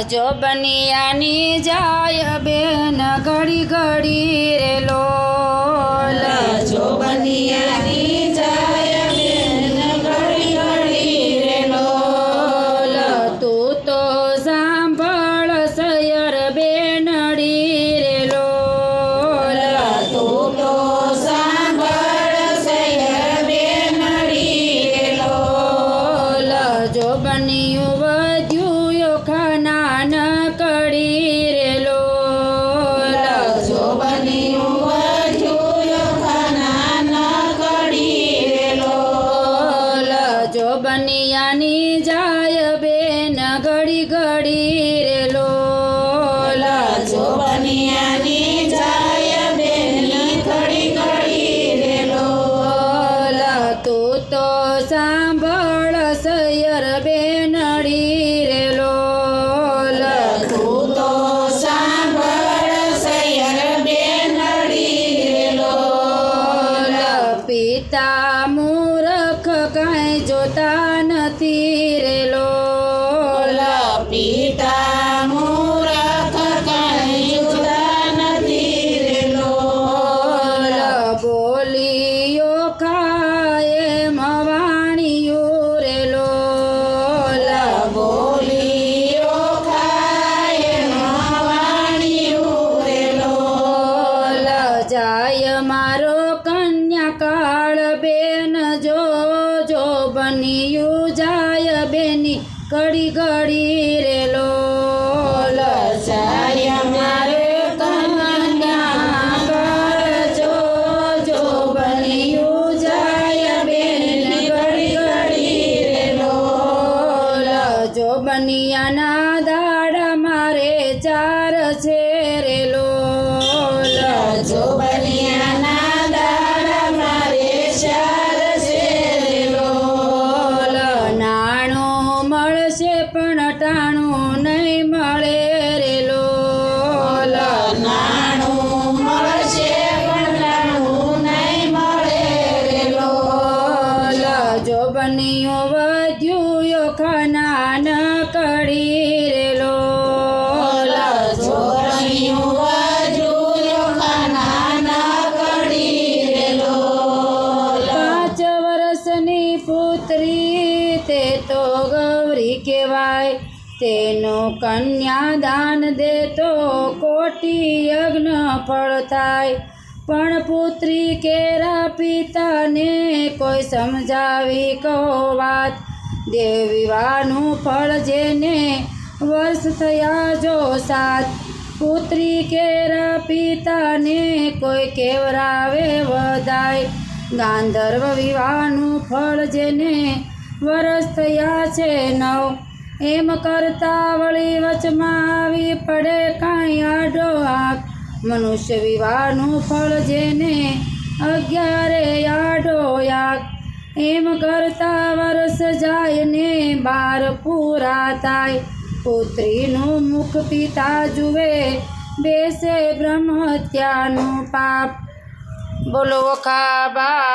જો બનિયાની જાય બેન ઘડી ઘડી રે લોલ જો બનિયાની જાય બેન ઘડી ઘડી રે લોલ તું તો સાંભળ સયર બેનડી રે લોલ તું તો સાંભળ સૈયર બેનડી રે લોલ જો બનિયું વધ્યું ખાના ન કડી રે લોલ જો બનિયું વધ્યું ખાના ન કડી રે લોલ જો બનિયાની જાય બેન ઘડી ઘડી રે લોલ જો બનિયાની જાય બેન ઘડી ઘડી રે લોલ તું તો સાંભળ સયર બેનડી રે લોલ તું તો સાંભળ સૈયર બેનડી રે લોલ પિતા મૂરખ કાંઈ જોતા નથી રે લોલ પિતા મૂરખ કાંઈ જોતા નથી રે લોલ બોલીઓ ખાય મવાણીયું રે લોલ બોલીઓ ખાય માવાણીયું રે લોલ જાય મારો કન્યા કાળ બેન જો જો બનિયું જાય બેની ઘડી ઘડી રે લોલ જાય મારે કન્યા કરજો જો બનિયું જાય બેન ઘડી ઘડી રે લોલ જો બનિયાના દાડા મારે ચાર છે રે લોલ જો બનિયાના દાડા મારે ચાર છે રે લોલ નાણું મળશે પણ ટાણું નહીં મળે રે લોલ નાણું મળશે પણ નાણું નહીં મળે રે લોલ જો બનિયું વધ્યું ખાના ન કડી રે લોલ જો બનિયું વધ્યું ખાના ન કડી રે લોલ 5 વર્ષની પુત્રી તે તો ગૌરી કહેવાય તેનું કન્યાદાન દે તો કોટી યજ્ઞ ફળ થાય પણ પુત્રી કેરા પિતાને કોઈ સમજાવી કહો વાત દેવ વિવાહનું ફળ જેને વર્ષ થયા જો 7 પુત્રી કેરા પિતાને કોઈ કેવરાવે વધાય ગાંધર્વ વિવાહનું ફળ જેને વર્ષ થયા છે 9 એમ કરતા વળી વચમાં આવી પડે કાંઈ આડો આંખ મનુષ્ય વિવાહનું ફળ જેને 11 આડો આંખ એમ કરતા વર્ષ જાય ને 12 પૂરા થાય પુત્રીનું મુખ પિતા જુએ બેસે બ્રહ્મ હત્યાનું પાપ બોલો વખાબાયની